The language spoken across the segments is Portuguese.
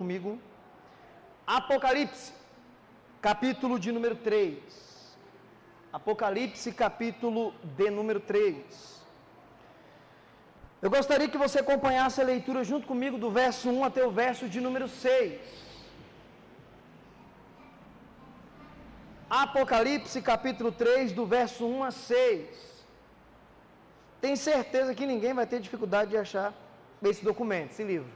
comigo. Apocalipse, capítulo de número 3. Apocalipse, capítulo de número 3. Eu gostaria que você acompanhasse a leitura junto comigo do verso 1 até o verso de número 6. Apocalipse, capítulo 3, do verso 1 a 6. Tenho certeza que ninguém vai ter dificuldade de achar esse documento, esse livro.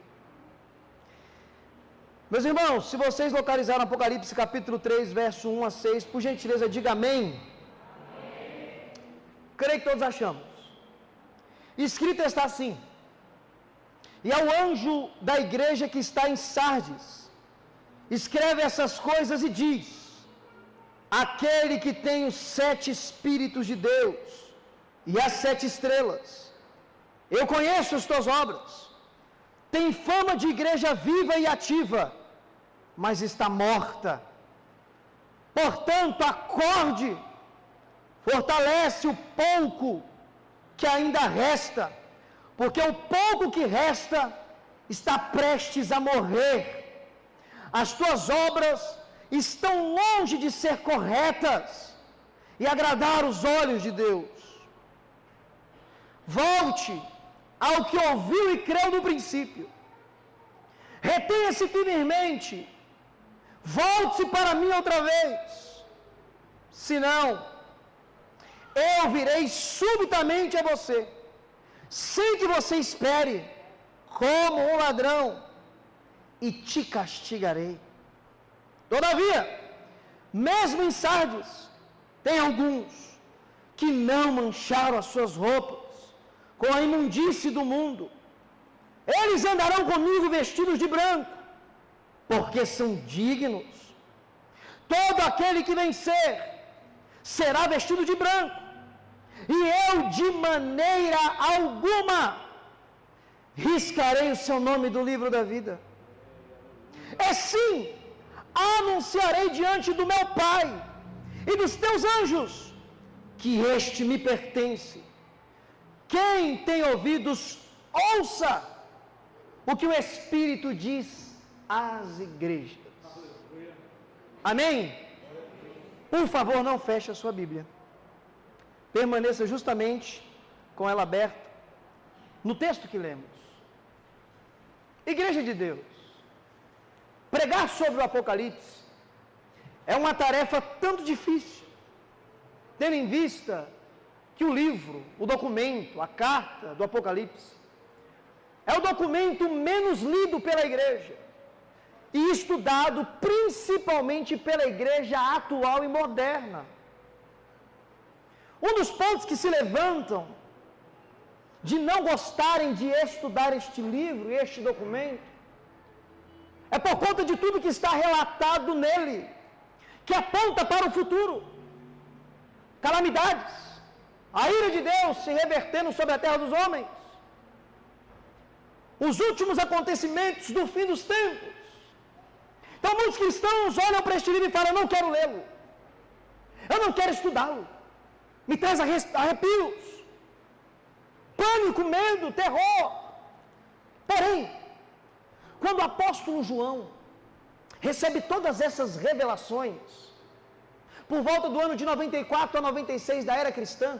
Meus irmãos, se vocês localizaram Apocalipse, capítulo 3, verso 1 a 6, por gentileza, diga amém. Amém. Creio que todos achamos. Escrito está assim: e ao anjo da igreja que está em Sardes, escreve essas coisas e diz: aquele que tem os 7 Espíritos de Deus e as 7 estrelas, eu conheço as tuas obras, tem fama de igreja viva e ativa, mas está morta. Portanto, acorde, fortalece o pouco que ainda resta, porque o pouco que resta está prestes a morrer. As tuas obras estão longe de ser corretas e agradar os olhos de Deus. Volte ao que ouviu e creu no princípio. Retenha-se firmemente. Volte-se para mim outra vez. Senão, eu virei subitamente a você, sem que você espere, como um ladrão, e te castigarei. Todavia, mesmo em Sardes, tem alguns que não mancharam as suas roupas com a imundície do mundo. Eles andarão comigo vestidos de branco, porque são dignos. Todo aquele que vencer será vestido de branco, e eu de maneira alguma riscarei o seu nome do livro da vida. É sim, anunciarei diante do meu Pai e dos teus anjos que este me pertence. Quem tem ouvidos, ouça o que o Espírito diz às igrejas. Amém? Por favor, não feche a sua Bíblia. Permaneça justamente com ela aberta no texto que lemos. Igreja de Deus, pregar sobre o Apocalipse é uma tarefa tanto difícil, tendo em vista que o livro, o documento, a carta do Apocalipse é o documento menos lido pela igreja e estudado principalmente pela igreja atual e moderna. Um dos pontos que se levantam de não gostarem de estudar este livro e este documento é por conta de tudo que está relatado nele, que aponta para o futuro. Calamidades, a ira de Deus se revertendo sobre a terra dos homens, os últimos acontecimentos do fim dos tempos. Então muitos cristãos olham para este livro e falam: eu não quero lê-lo, eu não quero estudá-lo, me traz arrepios, pânico, medo, terror. Porém, quando o apóstolo João recebe todas essas revelações, por volta do ano de 94 a 96 da era cristã,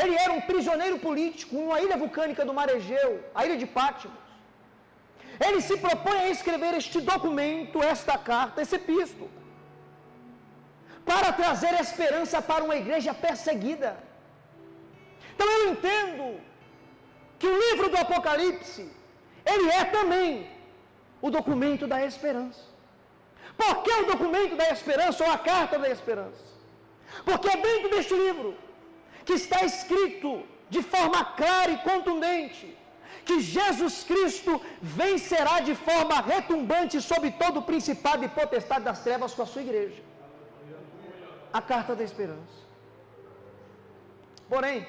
ele era um prisioneiro político em uma ilha vulcânica do mar Egeu, a ilha de Patmos. Ele se propõe a escrever este documento, esta carta, esse epístolo, para trazer esperança para uma igreja perseguida. Então eu entendo que o livro do Apocalipse, ele é também o documento da esperança. Por que o documento da esperança ou a carta da esperança? Porque é dentro deste livro que está escrito de forma clara e contundente que Jesus Cristo vencerá de forma retumbante sobre todo o principado e potestade das trevas com a sua igreja. A carta da esperança. Porém,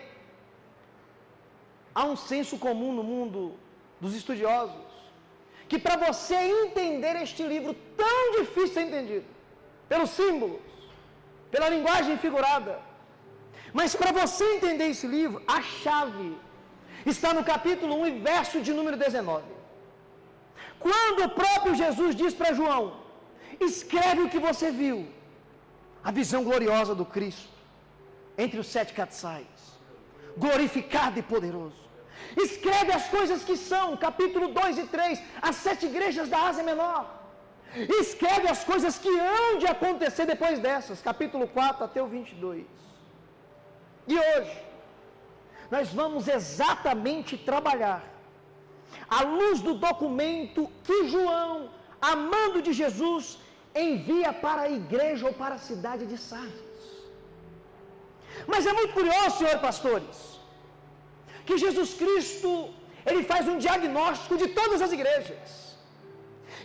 há um senso comum no mundo dos estudiosos que para você entender este livro tão difícil de ser entendido, pelos símbolos, pela linguagem figurada, mas para você entender esse livro, a chave está no capítulo 1 e verso de número 19. Quando o próprio Jesus diz para João: escreve o que você viu, a visão gloriosa do Cristo, entre os 7 castiçais, glorificado e poderoso. Escreve as coisas que são, capítulo 2 e 3, as 7 igrejas da Ásia Menor. Escreve as coisas que hão de acontecer depois dessas, capítulo 4 até o 22. E hoje, nós vamos exatamente trabalhar à luz do documento que João, amando de Jesus, envia para a igreja ou para a cidade de Sardes. Mas é muito curioso, senhores pastores, que Jesus Cristo, ele faz um diagnóstico de todas as igrejas.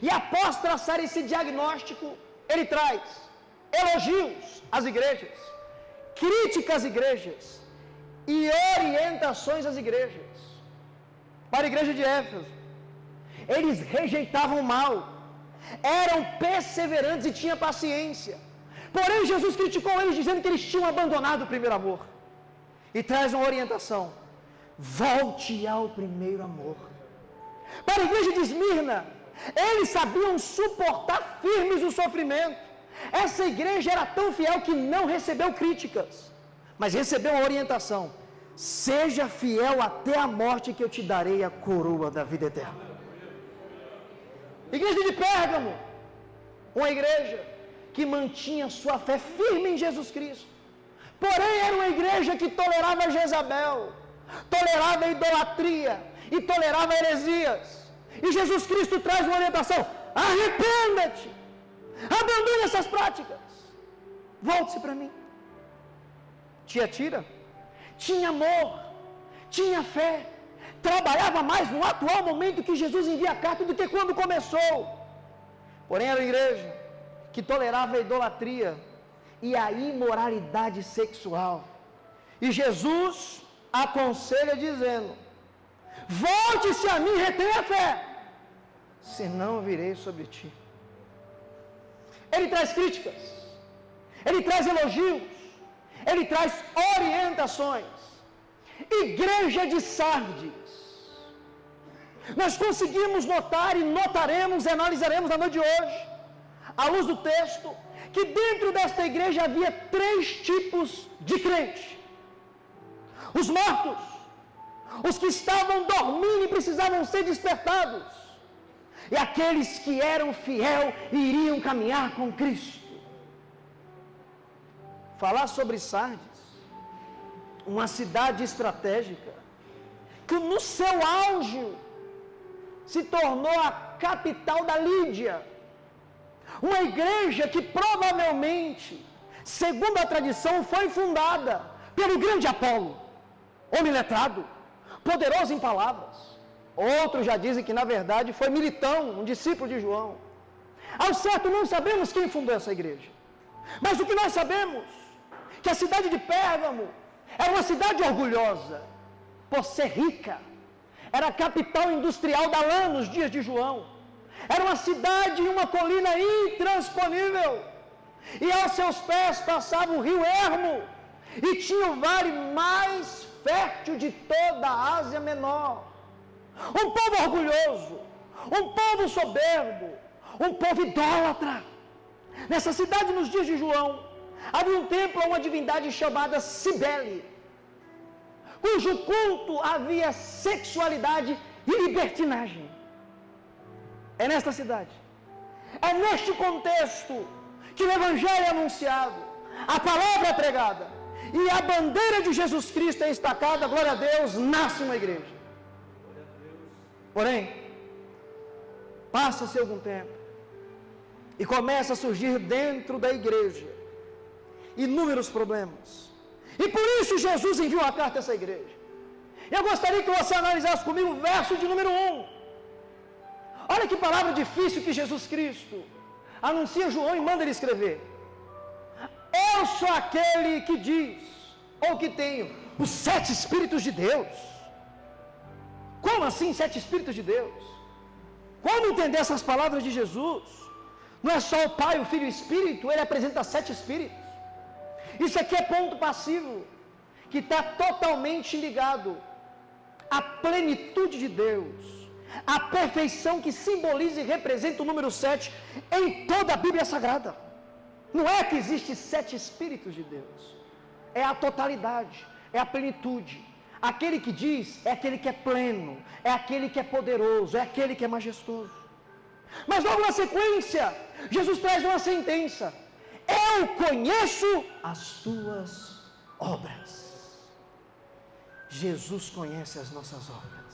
E após traçar esse diagnóstico, ele traz elogios às igrejas, críticas às igrejas e orientações às igrejas. Para a igreja de Éfeso, eles rejeitavam o mal, eram perseverantes e tinham paciência. Porém, Jesus criticou eles dizendo que eles tinham abandonado o primeiro amor. E traz uma orientação: volte ao primeiro amor. Para a igreja de Esmirna, eles sabiam suportar firmes o sofrimento. Essa igreja era tão fiel que não recebeu críticas, mas recebeu uma orientação: seja fiel até a morte, que eu te darei a coroa da vida eterna. Igreja de Pérgamo, uma igreja que mantinha sua fé firme em Jesus Cristo, porém era uma igreja que tolerava Jezabel, tolerava a idolatria e tolerava heresias. E Jesus Cristo traz uma orientação: arrependa-te, abandone essas práticas, volte-se para mim. Tiatira tinha amor, tinha fé, trabalhava mais no atual momento que Jesus envia a carta do que quando começou. Porém era uma igreja que tolerava a idolatria e a imoralidade sexual. E Jesus aconselha dizendo: volte-se a mim, retenha a fé, senão eu virei sobre ti. Ele traz críticas, ele traz elogios, ele traz orientações. Igreja de Sardes, nós conseguimos notar e notaremos e analisaremos na noite de hoje, à luz do texto, que dentro desta igreja havia 3 tipos de crente: os mortos, os que estavam dormindo e precisavam ser despertados, e aqueles que eram fiéis e iriam caminhar com Cristo. Falar sobre Sardes, uma cidade estratégica, que no seu auge se tornou a capital da Lídia, uma igreja que provavelmente, segundo a tradição, foi fundada pelo grande Apolo, homem letrado, poderoso em palavras. Outros já dizem que na verdade foi Militão, um discípulo de João. Ao certo não sabemos quem fundou essa igreja, mas o que nós sabemos, que a cidade de Pérgamo era uma cidade orgulhosa, por ser rica, era a capital industrial da lã nos dias de João, era uma cidade em uma colina intransponível, e aos seus pés passava o rio Hermo, e tinha o vale mais fértil de toda a Ásia Menor. Um povo orgulhoso, um povo soberbo, um povo idólatra. Nessa cidade, nos dias de João, havia um templo a uma divindade chamada Cibele, cujo culto havia sexualidade e libertinagem. É nesta cidade, é neste contexto que o Evangelho é anunciado, a palavra é pregada e a bandeira de Jesus Cristo é estacada. Glória a Deus, nasce uma igreja. Porém, passa-se algum tempo e começa a surgir dentro da igreja inúmeros problemas. E por isso Jesus enviou uma carta a essa igreja. Eu gostaria que você analisasse comigo o verso de número 1. Olha que palavra difícil que Jesus Cristo anuncia a João e manda ele escrever: eu sou aquele que diz, ou que tenho, os 7 Espíritos de Deus. Como assim 7 Espíritos de Deus? Como entender essas palavras de Jesus? Não é só o Pai, o Filho e o Espírito, ele apresenta 7 Espíritos. Isso aqui é ponto passivo, que está totalmente ligado à plenitude de Deus, A perfeição que simboliza e representa o número 7 em toda a Bíblia Sagrada. Não é que existe 7 Espíritos de Deus. É a totalidade, é a plenitude. Aquele que diz é aquele que é pleno, é aquele que é poderoso, é aquele que é majestoso. Mas logo na sequência, Jesus traz uma sentença: eu conheço as tuas obras. Jesus conhece as nossas obras.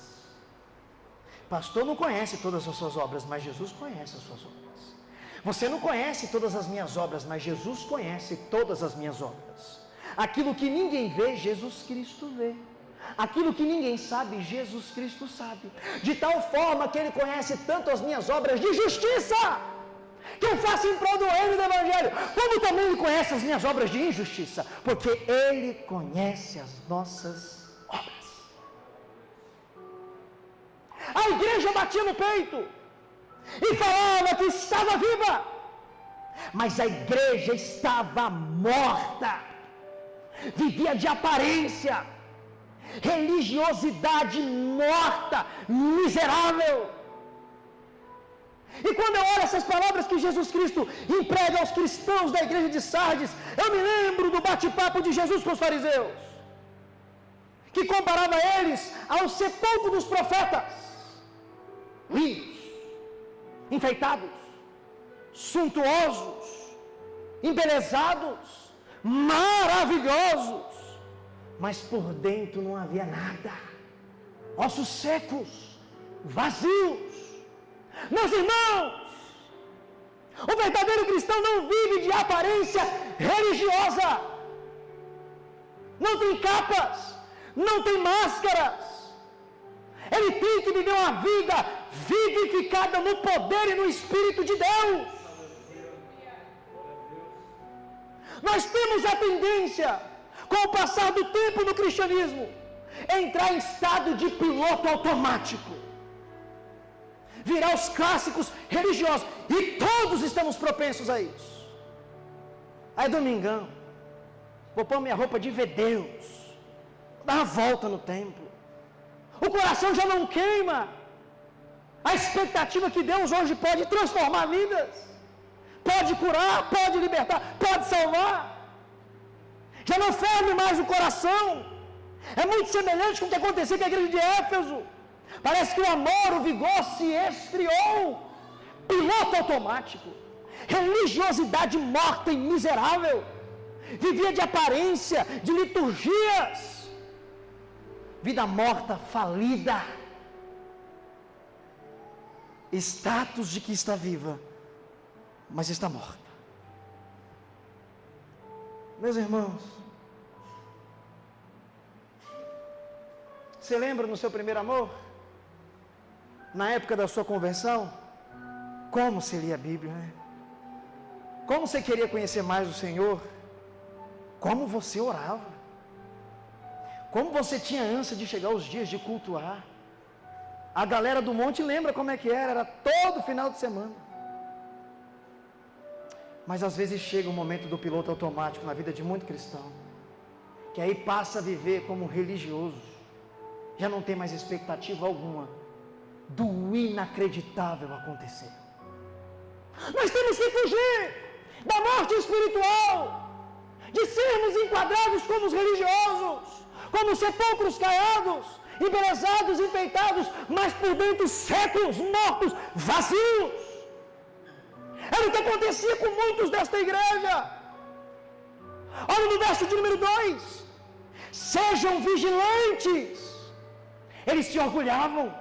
Pastor não conhece todas as suas obras, mas Jesus conhece as suas obras. Você não conhece todas as minhas obras, mas Jesus conhece todas as minhas obras. Aquilo que ninguém vê, Jesus Cristo vê. Aquilo que ninguém sabe, Jesus Cristo sabe. De tal forma que Ele conhece tanto as minhas obras de justiça, que eu faço em prol do reino do Evangelho, como também Ele conhece as minhas obras de injustiça, porque Ele conhece as nossas obras. A igreja batia no peito e falava que estava viva, mas a igreja estava morta, vivia de aparência, religiosidade morta, miserável. E quando eu olho essas palavras que Jesus Cristo emprega aos cristãos da igreja de Sardes, eu me lembro do bate-papo de Jesus com os fariseus, que comparava eles ao sepulcro dos profetas, lindos, enfeitados, suntuosos, embelezados, maravilhosos, mas por dentro não havia nada, ossos secos, vazios. Meus irmãos, o verdadeiro cristão não vive de aparência religiosa, não tem capas, não tem máscaras. Ele tem que viver uma vida vivificada no poder e no Espírito de Deus. Nós temos a tendência, com o passar do tempo no cristianismo, entrar em estado de piloto automático, virar os clássicos religiosos, e todos estamos propensos a isso. Aí domingão, vou pôr minha roupa de ver Deus, dar uma volta no templo, o coração já não queima, a expectativa que Deus hoje pode transformar vidas, pode curar, pode libertar, pode salvar, já não ferve mais o coração. É muito semelhante com o que aconteceu com a igreja de Éfeso. Parece que o amor, o vigor se esfriou, piloto automático, religiosidade morta e miserável, vivia de aparência, de liturgias, vida morta, falida, status de que está viva, mas está morta. Meus irmãos, você lembra no seu primeiro amor? Na época da sua conversão? Como você lia a Bíblia, né? Como você queria conhecer mais o Senhor? Como você orava? Como você tinha ânsia de chegar aos dias de cultuar? A galera do monte lembra como é que era todo final de semana. Mas às vezes chega um momento do piloto automático na vida de muito cristão, que aí passa a viver como religioso, já não tem mais expectativa alguma do inacreditável acontecer. Nós temos que fugir da morte espiritual, de sermos enquadrados como os religiosos, como sepulcros caiados, embelezados, enfeitados, mas por dentro secos, mortos, vazios. Era o que acontecia com muitos desta igreja. Olha no verso de número 2: sejam vigilantes. Eles se orgulhavam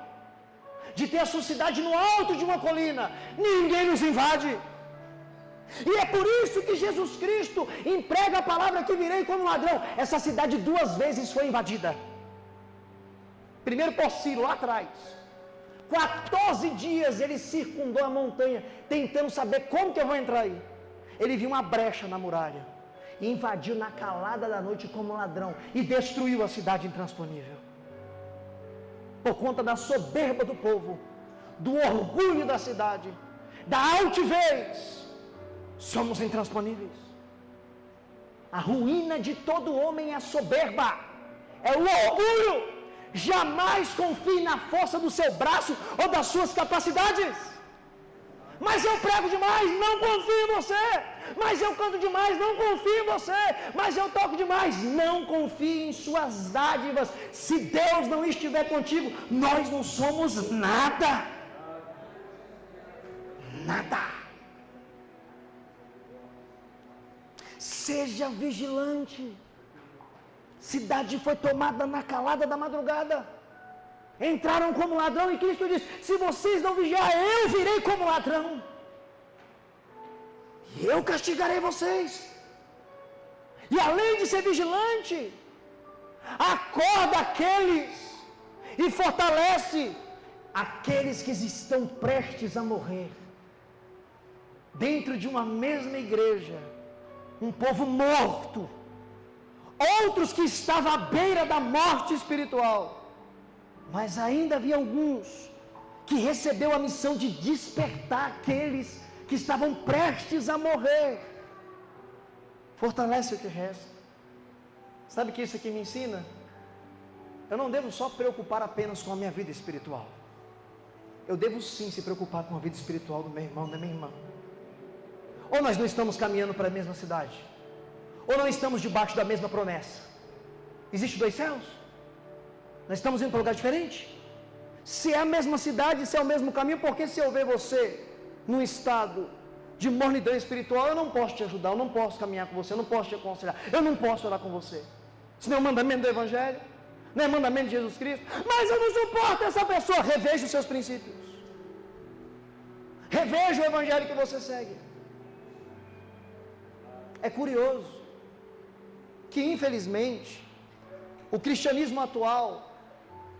de ter a sua cidade no alto de uma colina, ninguém nos invade. E é por isso que Jesus Cristo emprega a palavra que virei como ladrão. Essa cidade 2 vezes foi invadida. Primeiro por Ciro, lá atrás. 14 dias ele circundou a montanha, tentando saber como que eu vou entrar aí. Ele viu uma brecha na muralha, e invadiu na calada da noite como ladrão, e destruiu a cidade intransponível. Por conta da soberba do povo, do orgulho da cidade, da altivez, somos intransponíveis. A ruína de todo homem é a soberba, é o orgulho. Jamais confie na força do seu braço ou das suas capacidades. Mas eu prego demais, não confio em você. Mas eu canto demais, não confio em você. Mas eu toco demais, não confie em suas dádivas. Se Deus não estiver contigo, nós não somos nada. Nada. Seja vigilante. Cidade foi tomada na calada da madrugada. Entraram como ladrão e Cristo diz: se vocês não vigiar, eu virei como ladrão. E eu castigarei vocês. E além de ser vigilante, acorda aqueles e fortalece aqueles que estão prestes a morrer. Dentro de uma mesma igreja, um povo morto, outros que estavam à beira da morte espiritual, mas ainda havia alguns que recebeu a missão de despertar aqueles que estavam prestes a morrer. Fortalece o que resta. Sabe o que isso aqui me ensina? Eu não devo só preocupar apenas com a minha vida espiritual. Eu devo sim se preocupar com a vida espiritual do meu irmão, da minha irmã. Ou nós não estamos caminhando para a mesma cidade, ou não estamos debaixo da mesma promessa. Existem dois céus? Nós estamos indo para um lugar diferente? Se é a mesma cidade, se é o mesmo caminho, porque se eu ver você num estado de mornidão espiritual, eu não posso te ajudar, eu não posso caminhar com você, eu não posso te aconselhar, eu não posso orar com você. Isso não é um mandamento do Evangelho, não é mandamento de Jesus Cristo. Mas eu não suporto essa pessoa. Reveja os seus princípios, reveja o Evangelho que você segue. É curioso que, infelizmente, o cristianismo atual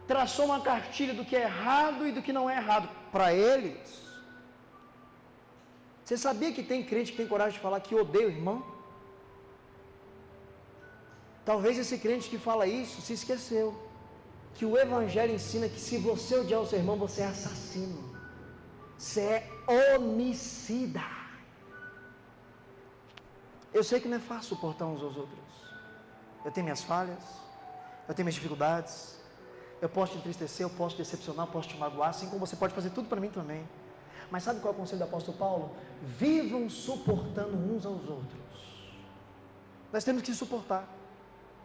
traçou uma cartilha do que é errado e do que não é errado para eles. Você sabia que tem crente que tem coragem de falar que odeia o irmão? Talvez esse crente que fala isso se esqueceu que o Evangelho ensina que se você odiar o seu irmão, você é assassino, você é homicida. Eu sei que não é fácil suportar uns aos outros. Eu tenho minhas falhas, eu tenho minhas dificuldades, eu posso te entristecer, eu posso te decepcionar, eu posso te magoar, assim como você pode fazer tudo para mim também. Mas sabe qual é o conselho do apóstolo Paulo? Vivam suportando uns aos outros. Nós temos que suportar,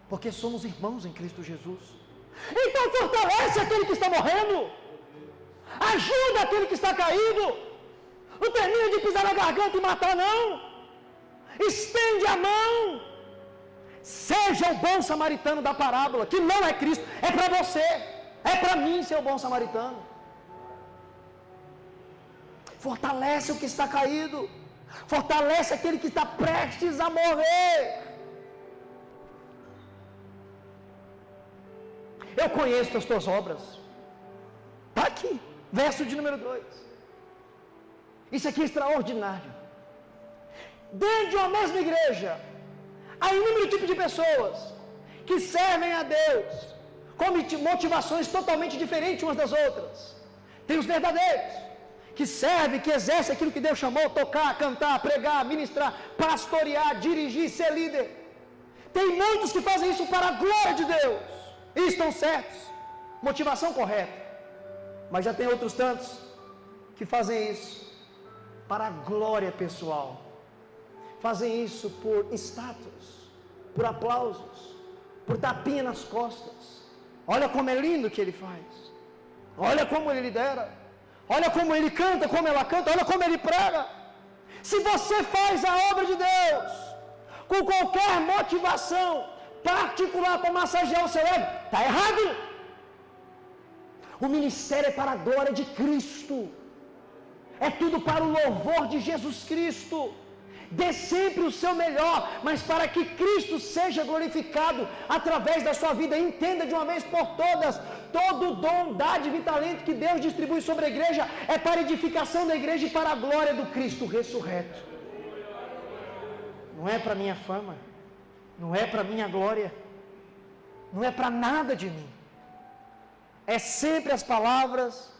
porque somos irmãos em Cristo Jesus. Então fortalece aquele que está morrendo, ajuda aquele que está caído. Não termina de pisar na garganta e matar, não. Estende a mão. Seja o bom samaritano da parábola, que não é Cristo, é para você, é para mim ser o bom samaritano. Fortalece o que está caído, fortalece aquele que está prestes a morrer. Eu conheço as tuas obras. Está aqui, verso de número 2. Isso aqui é extraordinário. Dentro de uma mesma igreja, há inúmero tipo de pessoas que servem a Deus com motivações totalmente diferentes umas das outras. Tem os verdadeiros, que servem, que exercem aquilo que Deus chamou: tocar, cantar, pregar, ministrar, pastorear, dirigir, ser líder. Tem muitos que fazem isso para a glória de Deus, e estão certos, motivação correta. Mas já tem outros tantos que fazem isso para a glória pessoal, fazem isso por status, por aplausos, por tapinha nas costas. Olha como é lindo o que ele faz, olha como ele lidera, olha como ele canta, como ela canta, olha como ele prega. Se você faz a obra de Deus com qualquer motivação particular para massagear o seu ego, está errado. O ministério é para a glória de Cristo, é tudo para o louvor de Jesus Cristo. Dê sempre o seu melhor, mas para que Cristo seja glorificado através da sua vida. Entenda de uma vez por todas: todo dom, dádiva e talento que Deus distribui sobre a igreja é para a edificação da igreja e para a glória do Cristo ressurreto. Não é para minha fama, não é para minha glória, não é para nada de mim. É sempre as palavras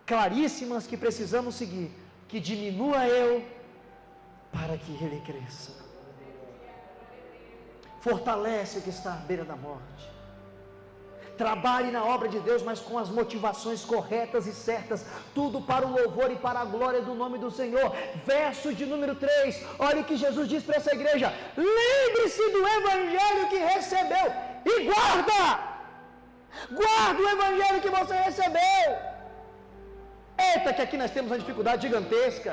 claríssimas que precisamos seguir: que diminua eu, para que ele cresça. Fortalece o que está à beira da morte. Trabalhe na obra de Deus, mas com as motivações corretas e certas, tudo para o louvor e para a glória do nome do Senhor. Verso de número 3, olha o que Jesus diz para essa igreja: lembre-se do evangelho que recebeu e guarda o evangelho que você recebeu. Eita, que aqui nós temos uma dificuldade gigantesca.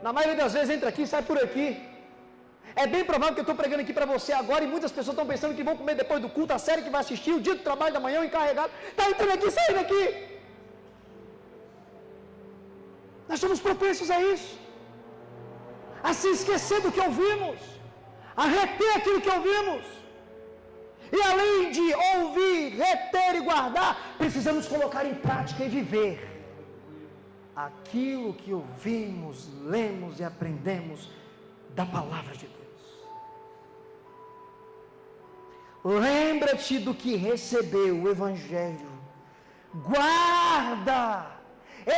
Na maioria das vezes entra aqui e sai por aqui. É bem provável que eu estou pregando aqui para você agora e muitas pessoas estão pensando que vão comer depois do culto, a série que vai assistir, o dia do trabalho da manhã, o encarregado, está entrando aqui e saindo aqui. Nós somos propensos a isso, a se esquecer do que ouvimos, a reter aquilo que ouvimos. E além de ouvir, reter e guardar, precisamos colocar em prática e viver aquilo que ouvimos, lemos e aprendemos da palavra de Deus. Lembra-te do que recebeu, o evangelho, guarda,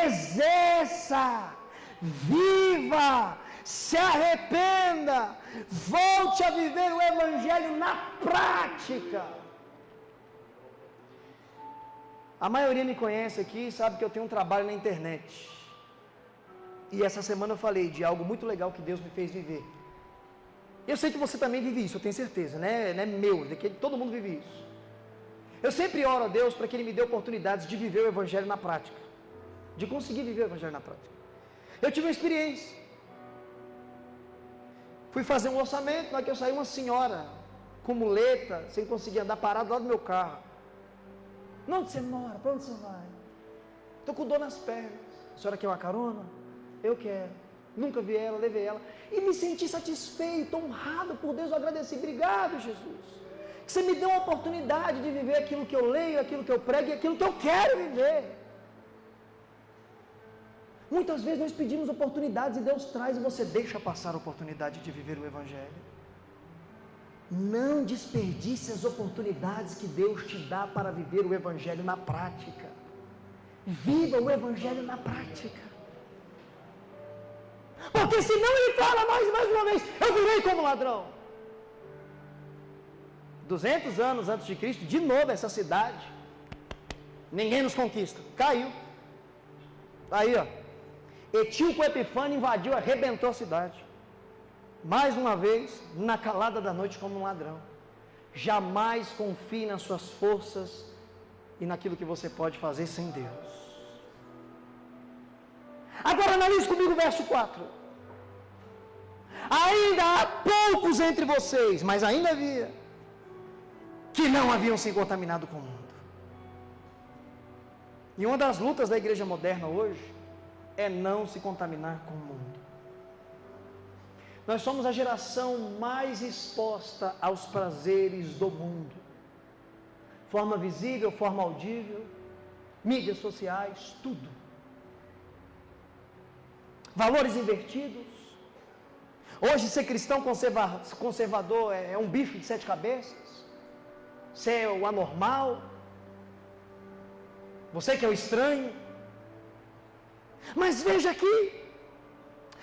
exerça, viva, se arrependa, volte a viver o evangelho na prática. A maioria me conhece aqui e sabe que eu tenho um trabalho na internet. E essa semana eu falei de algo muito legal que Deus me fez viver. Eu sei que você também vive isso, eu tenho certeza, né? Não é meu, todo mundo vive isso. Eu sempre oro a Deus para que Ele me dê oportunidades de viver o evangelho na prática, de conseguir viver o evangelho na prática. Eu tive uma experiência. Fui fazer um orçamento, na hora que eu saí, uma senhora com muleta, sem conseguir andar, parado lá do meu carro. Não, onde você mora? Para onde você vai? Estou com dor nas pernas. A senhora quer uma carona? Eu quero. Nunca vi ela, levei ela. E me senti satisfeito, honrado por Deus. Eu agradeci. Obrigado, Jesus. Que você me deu uma oportunidade de viver aquilo que eu leio, aquilo que eu prego e aquilo que eu quero viver. Muitas vezes nós pedimos oportunidades e Deus traz e você deixa passar a oportunidade de viver o evangelho. Não desperdice as oportunidades que Deus te dá para viver o evangelho na prática. Viva o evangelho na prática. Porque senão Ele fala mais uma vez: eu virei como ladrão. 200 anos antes de Cristo, de novo essa cidade, ninguém nos conquista, caiu. Aí ó, Etíoco Epifânio invadiu, arrebentou a cidade. Mais uma vez, na calada da noite, como um ladrão. Jamais confie nas suas forças e naquilo que você pode fazer sem Deus. Agora analise comigo o verso 4. Ainda há poucos entre vocês, mas ainda havia, que não haviam se contaminado com o mundo. E uma das lutas da igreja moderna hoje é não se contaminar com o mundo. Nós somos a geração mais exposta aos prazeres do mundo. Forma visível, forma audível, mídias sociais, tudo. Valores invertidos. Hoje ser cristão conservador é um bicho de 7 cabeças. Ser o anormal. Você que é o estranho. Mas veja aqui,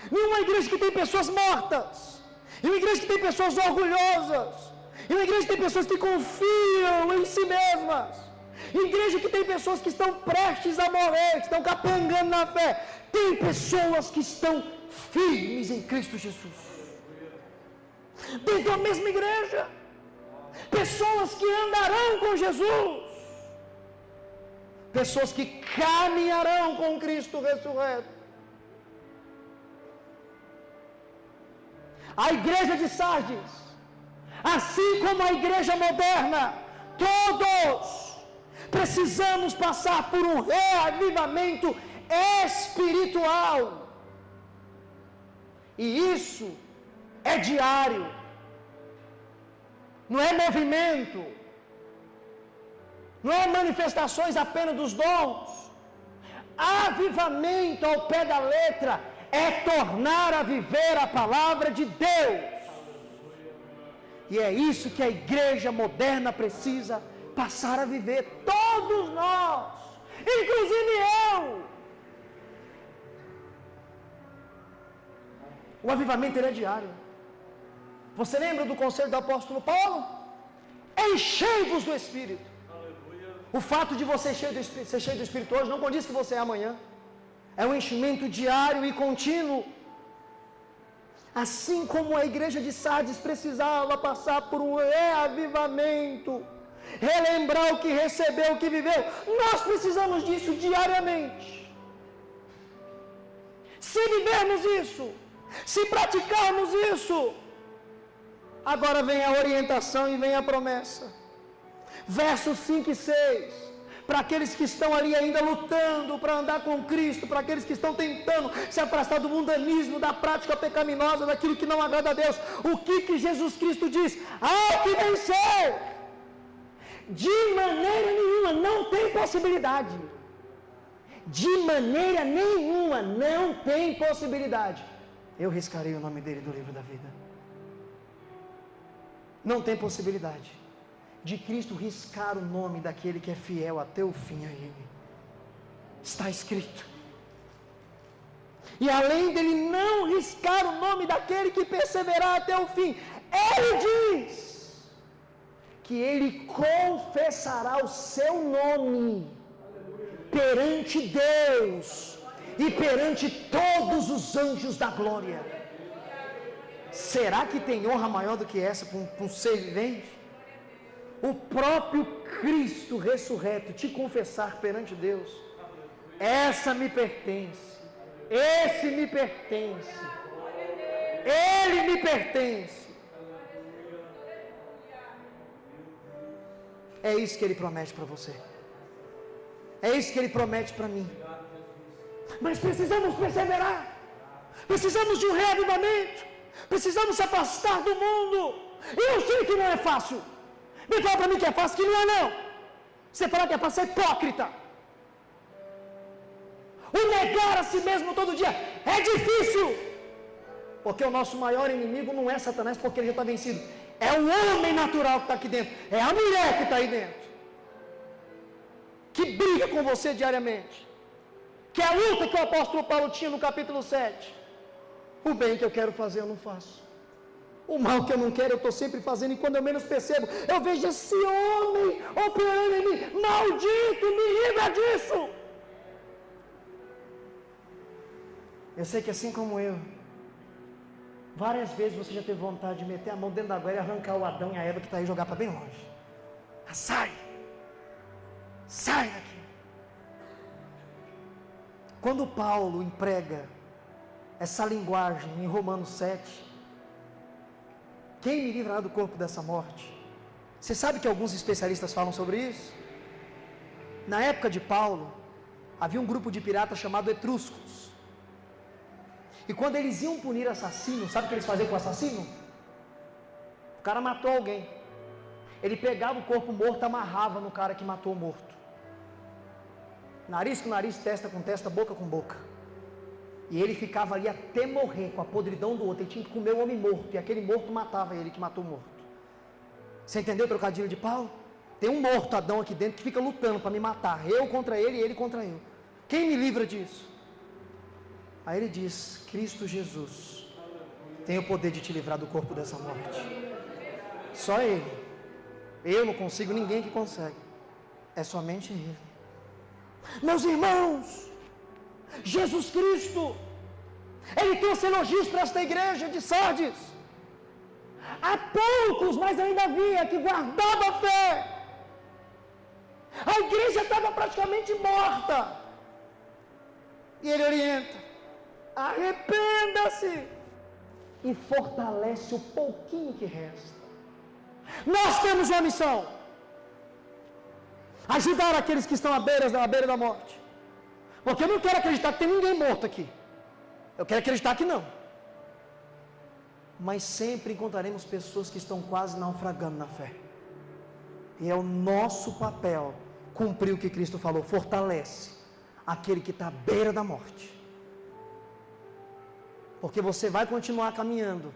numa igreja que tem pessoas mortas, e uma igreja que tem pessoas orgulhosas, e uma igreja que tem pessoas que confiam em si mesmas, e uma igreja que tem pessoas que estão prestes a morrer, que estão capengando na fé, tem pessoas que estão firmes em Cristo Jesus. Dentro da mesma igreja, pessoas que andarão com Jesus, pessoas que caminharão com Cristo ressurreto. A igreja de Sardes, assim como a igreja moderna, todos precisamos passar por um reavivamento espiritual. E isso é diário. Não é movimento. Não é manifestações apenas dos dons. Avivamento ao pé da letra é tornar a viver a palavra de Deus. E é isso que a igreja moderna precisa passar a viver. Todos nós, inclusive eu. O avivamento ele é diário. Você lembra do conselho do apóstolo Paulo? Enchei-vos do Espírito. O fato de você ser cheio do Espírito hoje não condiz que você é amanhã. É um enchimento diário e contínuo. Assim como a igreja de Sardes precisava passar por um reavivamento, relembrar o que recebeu, o que viveu, nós precisamos disso diariamente. Se vivermos isso, se praticarmos isso, agora vem a orientação e vem a promessa. Versos 5 e 6, para aqueles que estão ali ainda lutando para andar com Cristo, para aqueles que estão tentando se afastar do mundanismo, da prática pecaminosa, daquilo que não agrada a Deus, o que Jesus Cristo diz? Ao que venceu, de maneira nenhuma, não tem possibilidade, de maneira nenhuma, não tem possibilidade, eu riscarei o nome dele do livro da vida. Não tem possibilidade de Cristo riscar o nome daquele que é fiel até o fim a Ele. Está escrito. E além dele não riscar o nome daquele que perseverar até o fim, Ele diz que Ele confessará o seu nome perante Deus e perante todos os anjos da glória. Será que tem honra maior do que essa para um ser vivente? O próprio Cristo ressurreto te confessar perante Deus: essa me pertence, esse me pertence, ele me pertence. É isso que ele promete para você, é isso que ele promete para mim. Mas precisamos perseverar, precisamos de um reavivamento, precisamos se afastar do mundo. E eu sei que não é fácil. Me fala para mim que é fácil, que não é não. Você falar que é fácil, é hipócrita. O negar a si mesmo todo dia é difícil. Porque o nosso maior inimigo não é Satanás, porque ele já está vencido. É o homem natural que está aqui dentro. É a mulher que está aí dentro, que briga com você diariamente. Que é a luta que o apóstolo Paulo tinha no capítulo 7. O bem que eu quero fazer eu não faço, o mal que eu não quero eu estou sempre fazendo, e quando eu menos percebo, eu vejo esse homem operando em mim. Maldito, me livra disso. Eu sei que assim como eu, várias vezes você já teve vontade de meter a mão dentro da goela e arrancar o Adão e a Eva que está aí e jogar para bem longe. Sai daqui. Quando Paulo emprega essa linguagem em Romanos 7, quem me livrará do corpo dessa morte? Você sabe que alguns especialistas falam sobre isso? Na época de Paulo, havia um grupo de piratas chamado etruscos. E quando eles iam punir assassino, sabe o que eles faziam com o assassino? O cara matou alguém, ele pegava o corpo morto, amarrava no cara que matou o morto. Nariz com nariz, testa com testa, boca com boca. E ele ficava ali até morrer com a podridão do outro. Ele tinha que comer o homem morto, e aquele morto matava ele que matou o morto. Você entendeu o trocadilho de Paulo? Tem um morto Adão aqui dentro que fica lutando para me matar. Eu contra ele e ele contra eu. Quem me livra disso? Aí ele diz: Cristo Jesus tem o poder de te livrar do corpo dessa morte. Só Ele. Eu não consigo, ninguém que consegue. É somente Ele. Meus irmãos, Jesus Cristo, Ele trouxe elogios para esta igreja de Sardes. Há poucos, mas ainda havia que guardava a fé. A igreja estava praticamente morta. E Ele orienta: arrependa-se e fortalece o pouquinho que resta. Nós temos uma missão: ajudar aqueles que estão à beira da morte. Porque eu não quero acreditar que tem ninguém morto aqui. Eu quero acreditar que não. Mas sempre encontraremos pessoas que estão quase naufragando na fé. E é o nosso papel cumprir o que Cristo falou: fortalece aquele que está à beira da morte. Porque você vai continuar caminhando,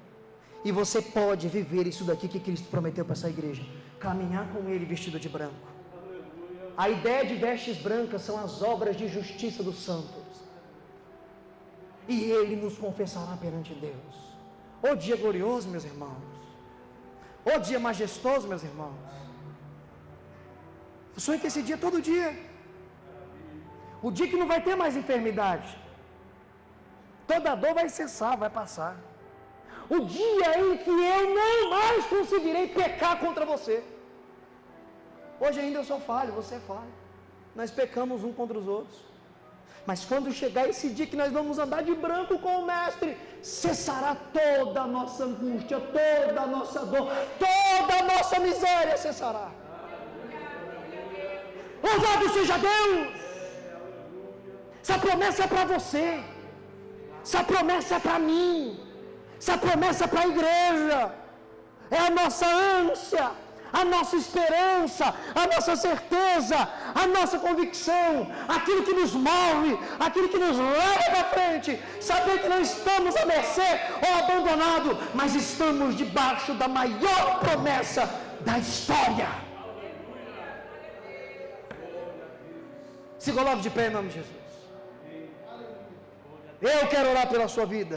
e você pode viver isso daqui que Cristo prometeu para essa igreja: caminhar com Ele vestido de branco. A ideia de vestes brancas são as obras de justiça dos santos. E Ele nos confessará perante Deus. Ô dia glorioso, meus irmãos. Ô dia majestoso, meus irmãos. Sonhe com esse dia todo dia. O dia que não vai ter mais enfermidade. Toda dor vai cessar, vai passar. O dia em que eu não mais conseguirei pecar contra você. Hoje ainda eu sou falho, você é falho. Nós pecamos um contra os outros. Mas quando chegar esse dia que nós vamos andar de branco com o Mestre, cessará toda a nossa angústia, toda a nossa dor, toda a nossa miséria cessará. Louvado seja Deus! Essa promessa é para você. Essa promessa é para mim. Essa promessa é para a igreja. É a nossa ânsia, a nossa esperança, a nossa certeza, a nossa convicção, aquilo que nos move, aquilo que nos leva para frente. Saber que não estamos à mercê ou abandonado, mas estamos debaixo da maior promessa da história. Se coloque de pé em nome de Jesus. Eu quero orar pela sua vida.